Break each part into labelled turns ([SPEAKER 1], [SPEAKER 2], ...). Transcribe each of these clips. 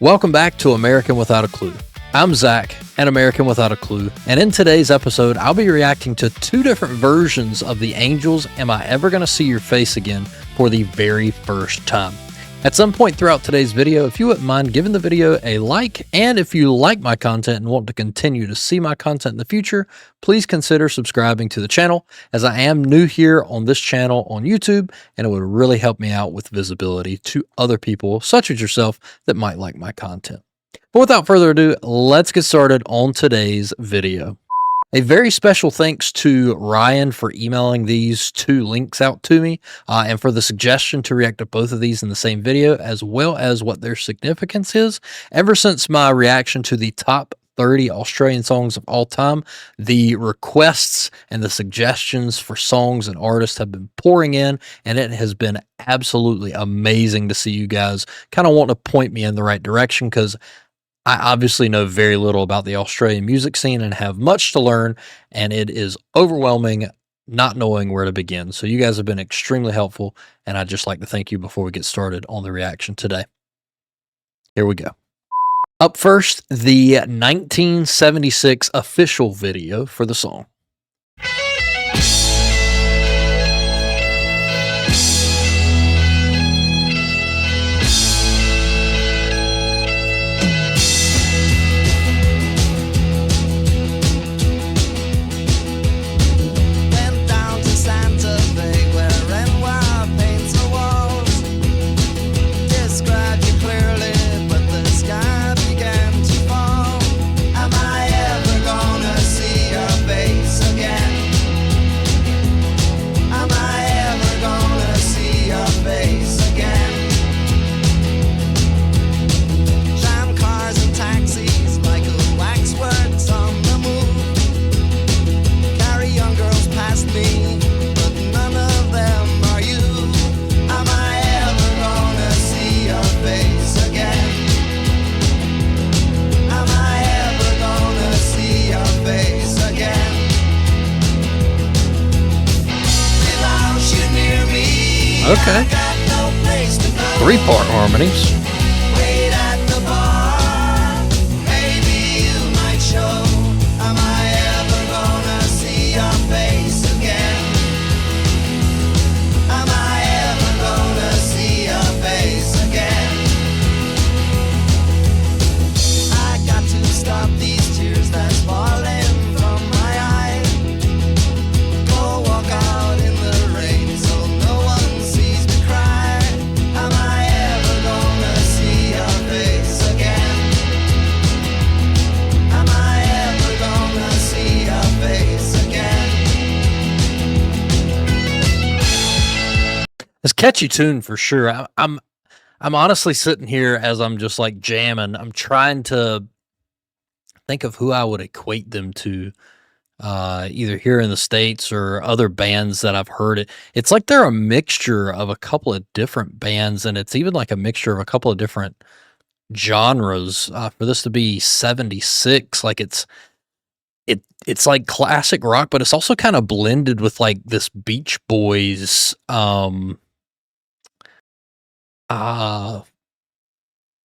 [SPEAKER 1] Welcome back to American Without a Clue. I'm Zach, an American Without a Clue, and in today's episode, I'll be reacting to two different versions of the Angels' Am I Ever Gonna See Your Face Again for the very first time. At some point throughout today's video, if you wouldn't mind giving the video a like, and if you like my content and want to continue to see my content in the future, please consider subscribing to the channel, as I am new here on this channel on YouTube, and it would really help me out with visibility to other people, such as yourself, that might like my content. But without further ado, let's get started on today's video. A very special thanks to Ryan for emailing these two links out to me and for the suggestion to react to both of these in the same video, as well as what their significance is. Ever since my reaction to the top 30 Australian songs of all time, the requests and the suggestions for songs and artists have been pouring in, and it has been absolutely amazing to see you guys kind of want to point me in the right direction, because I obviously know very little about the Australian music scene and have much to learn, and it is overwhelming not knowing where to begin. So you guys have been extremely helpful, and I'd just like to thank you before we get started on the reaction today. Here we go. Up first, the 1976 official video for the song. Okay. 3-part harmonies. It's a catchy tune for sure. I'm honestly sitting here as I'm just like jamming. I'm trying to think of who I would equate them to, either here in the States or other bands that I've heard. It's like they're a mixture of a couple of different bands, and it's even like a mixture of a couple of different genres. For this to be 76, like it's like classic rock, but it's also kind of blended with like this Beach Boys,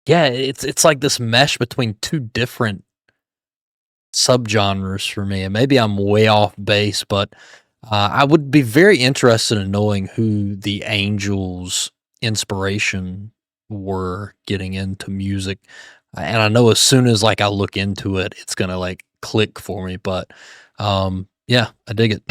[SPEAKER 1] yeah, it's like this mesh between two different subgenres for me, and maybe I'm way off base, but I would be very interested in knowing who the Angels' inspiration were getting into music. And I know as soon as like I look into it, it's gonna like click for me. But yeah, I dig it.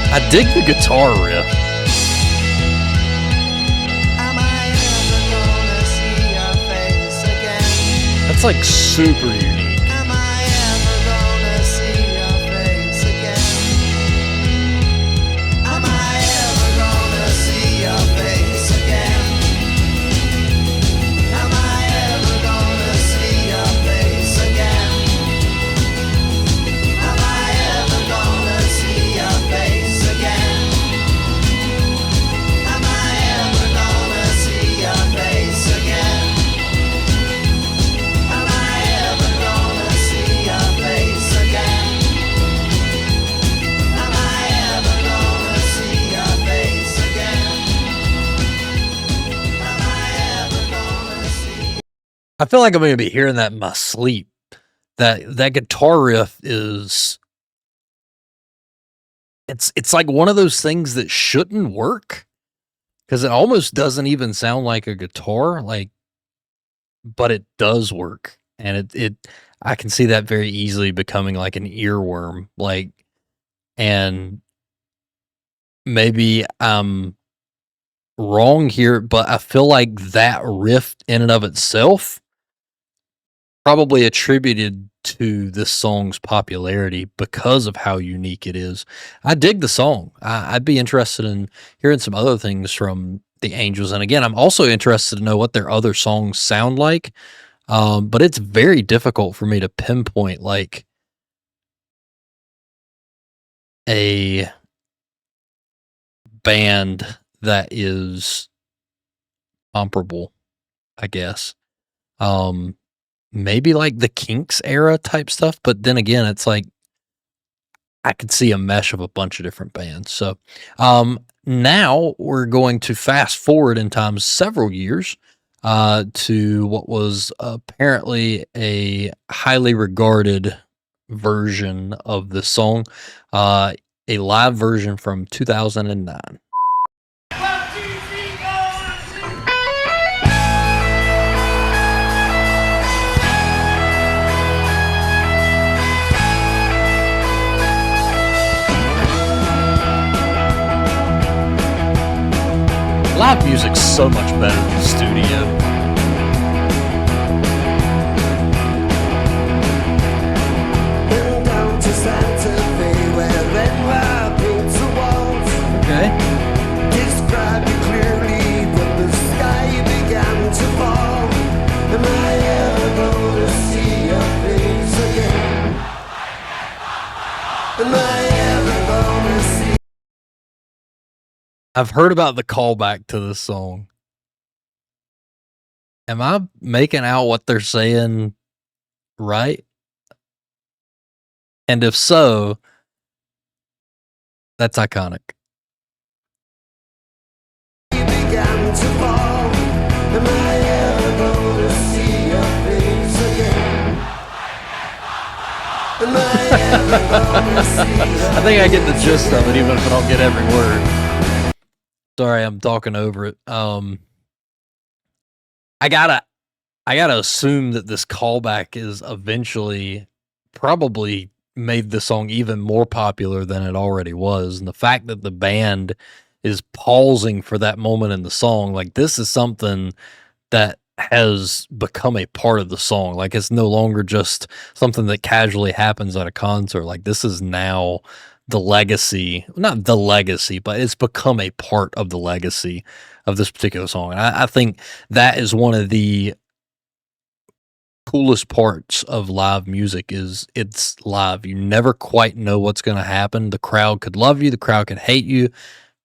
[SPEAKER 1] I dig the guitar riff. That's like super unique. I feel like I'm going to be hearing that in my sleep. That guitar riff is it's like one of those things that shouldn't work because it almost doesn't even sound like a guitar, like, but it does work, and it I can see that very easily becoming like an earworm, like, and maybe I'm wrong here, but I feel like that riff in and of itself probably attributed to this song's popularity because of how unique it is. I dig the song. I'd be interested in hearing some other things from the Angels. And again, I'm also interested to know what their other songs sound like. But it's very difficult for me to pinpoint like a band that is comparable, I guess. Maybe like the Kinks era type stuff, but then again, it's like I could see a mesh of a bunch of different bands. So now we're going to fast forward in time several years to what was apparently a highly regarded version of the song, a live version from 2009. Live music's so much better than the studio. Okay.
[SPEAKER 2] Describe it clearly, but the sky began to fall. Am I ever gonna see your face again? Am I ever gonna see?
[SPEAKER 1] I've heard about the callback to this song. Am I making out what they're saying right? And if so, that's iconic.
[SPEAKER 2] Began to fall. Am I ever gonna see your face again? Am I ever gonna see
[SPEAKER 1] I think I get the gist of it, even if I don't get every word. Sorry, I'm talking over it. I gotta assume that this callback is eventually probably made the song even more popular than it already was. And the fact that the band is pausing for that moment in the song, like this is something that has become a part of the song. Like it's no longer just something that casually happens at a concert. Like this is now the legacy, not the legacy, but it's become a part of the legacy of this particular song. And I think that is one of the coolest parts of live music is it's live. You never quite know what's going to happen. The crowd could love you, the crowd could hate you.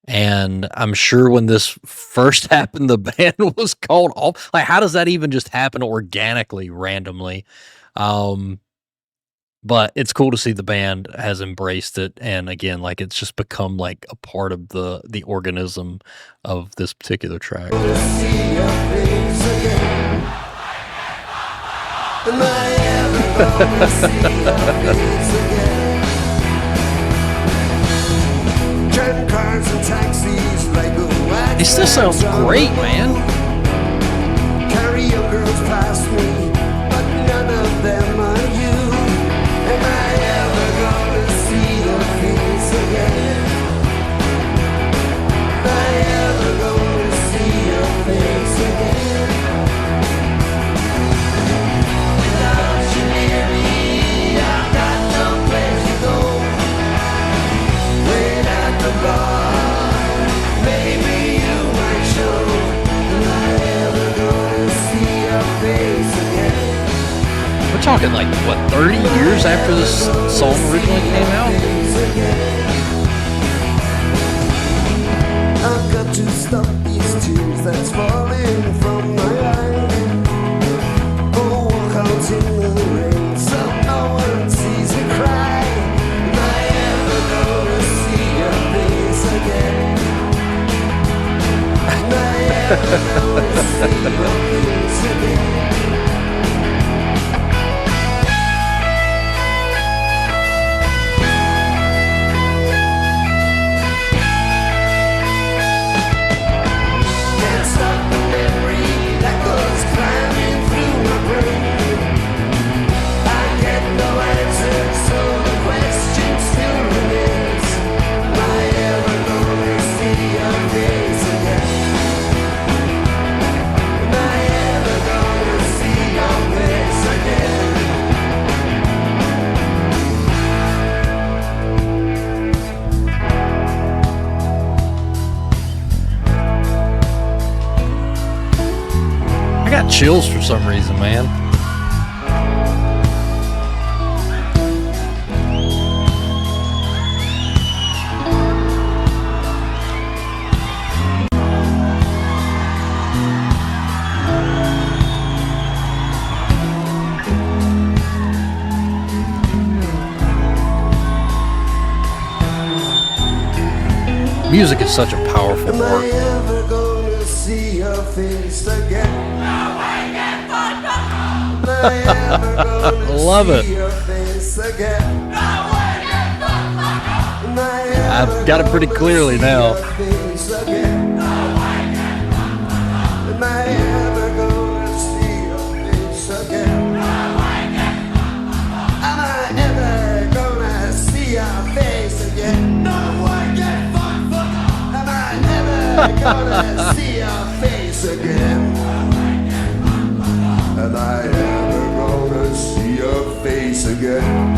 [SPEAKER 1] And I'm sure when this first happened, the band was called off. Like, how does that even just happen organically, randomly? But it's cool to see the band has embraced it. And again, like it's just become like a part of the organism of this particular track. It still sounds great, man.
[SPEAKER 2] Carry your girls past me, but none of them are you. Am I ever gonna see your face again? Am I ever gonna see your face again? Without you near me, I've got no place to go. Wait at the bar, maybe you might show. Am I ever gonna see your face again?
[SPEAKER 1] We're talking like, what, 30 years after this song originally came out?
[SPEAKER 2] I've got to stop these tears that's falling from my eyes. Oh, walk out in the rain so no one sees me cry. Am I ever gonna see your face again? Am I ever gonna see your face again?
[SPEAKER 1] chills for some reason, man. Music is such a powerful
[SPEAKER 2] Am I
[SPEAKER 1] art.
[SPEAKER 2] ever gonna see your face again? Am I ever gonna
[SPEAKER 1] Love it.
[SPEAKER 2] see your face again? Am I
[SPEAKER 1] I've
[SPEAKER 2] ever
[SPEAKER 1] got it pretty clearly now.
[SPEAKER 2] gonna see your face again? Am I ever gonna see your face again? Am I ever gonna see your face again? Am I ever gonna see your face again? Am I ever gonna see your face again?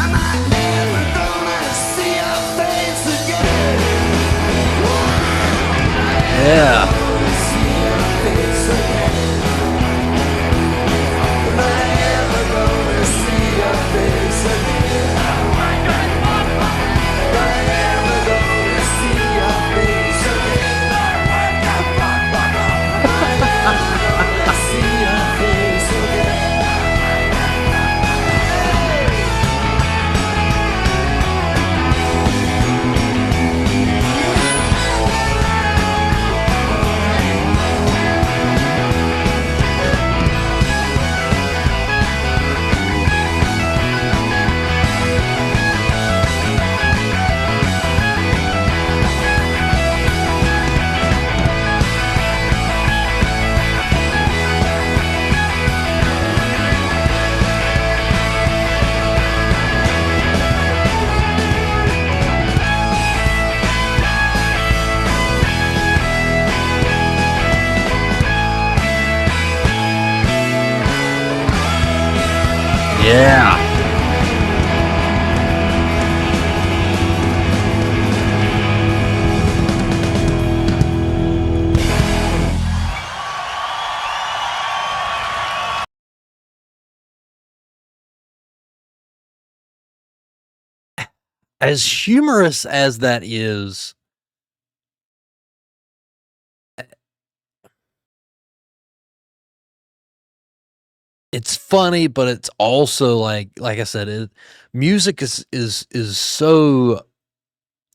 [SPEAKER 2] Am I ever gonna see your face again?
[SPEAKER 1] Yeah.
[SPEAKER 2] See your face again. Am I ever gonna see your face again? Am I ever gonna see your face again? Am I ever gonna see your face again?
[SPEAKER 1] Yeah. As humorous as that is, it's funny, but it's also like I said, music is so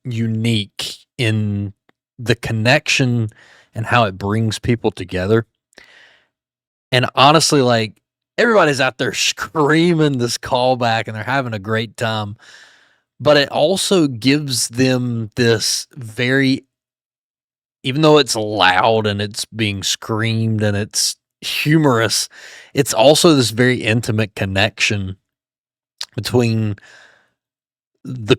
[SPEAKER 1] unique in the connection and how it brings people together. And honestly, like everybody's out there screaming this callback and they're having a great time, but it also gives them this very, even though it's loud and it's being screamed and it's humorous, it's also this very intimate connection between the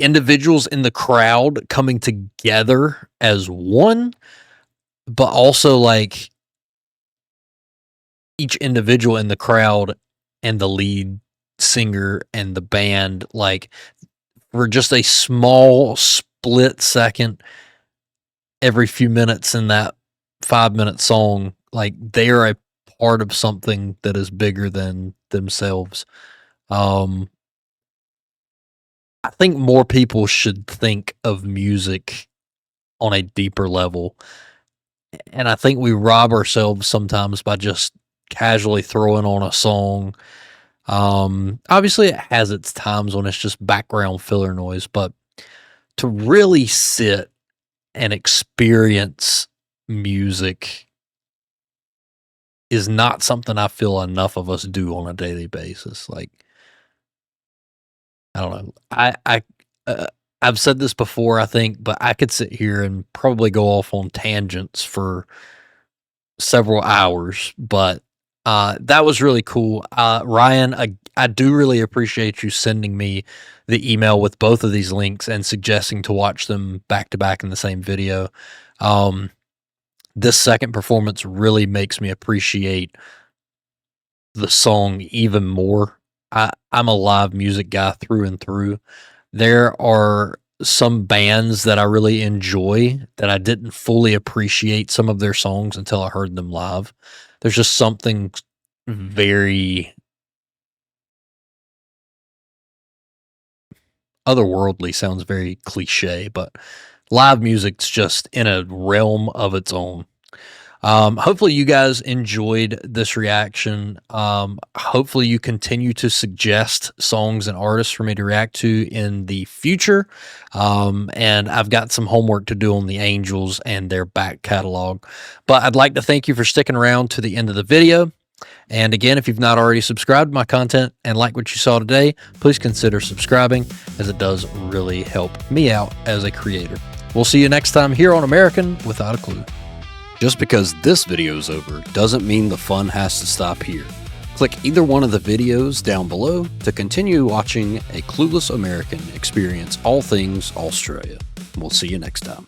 [SPEAKER 1] individuals in the crowd coming together as one, but also like each individual in the crowd and the lead singer and the band, like for just a small split second every few minutes in that 5-minute song, like they are a part of something that is bigger than themselves. I think more people should think of music on a deeper level. And I think we rob ourselves sometimes by just casually throwing on a song. Obviously it has its times when it's just background filler noise, but to really sit and experience music is not something I feel enough of us do on a daily basis. Like, I don't know. Uh, I've said this before, I think, but I could sit here and probably go off on tangents for several hours, but that was really cool. Ryan, I do really appreciate you sending me the email with both of these links and suggesting to watch them back to back in the same video. This second performance really makes me appreciate the song even more. I'm a live music guy through and through. There are some bands that I really enjoy that I didn't fully appreciate some of their songs until I heard them live. There's just something very otherworldly, sounds very cliche, but live music's just in a realm of its own. Hopefully you guys enjoyed this reaction. Hopefully you continue to suggest songs and artists for me to react to in the future. And I've got some homework to do on the Angels and their back catalog. But I'd like to thank you for sticking around to the end of the video. And again, if you've not already subscribed to my content and like what you saw today, please consider subscribing, as it does really help me out as a creator. We'll see you next time here on American Without a Clue.
[SPEAKER 3] Just because this video is over doesn't mean the fun has to stop here. Click either one of the videos down below to continue watching a Clueless American experience all things Australia. We'll see you next time.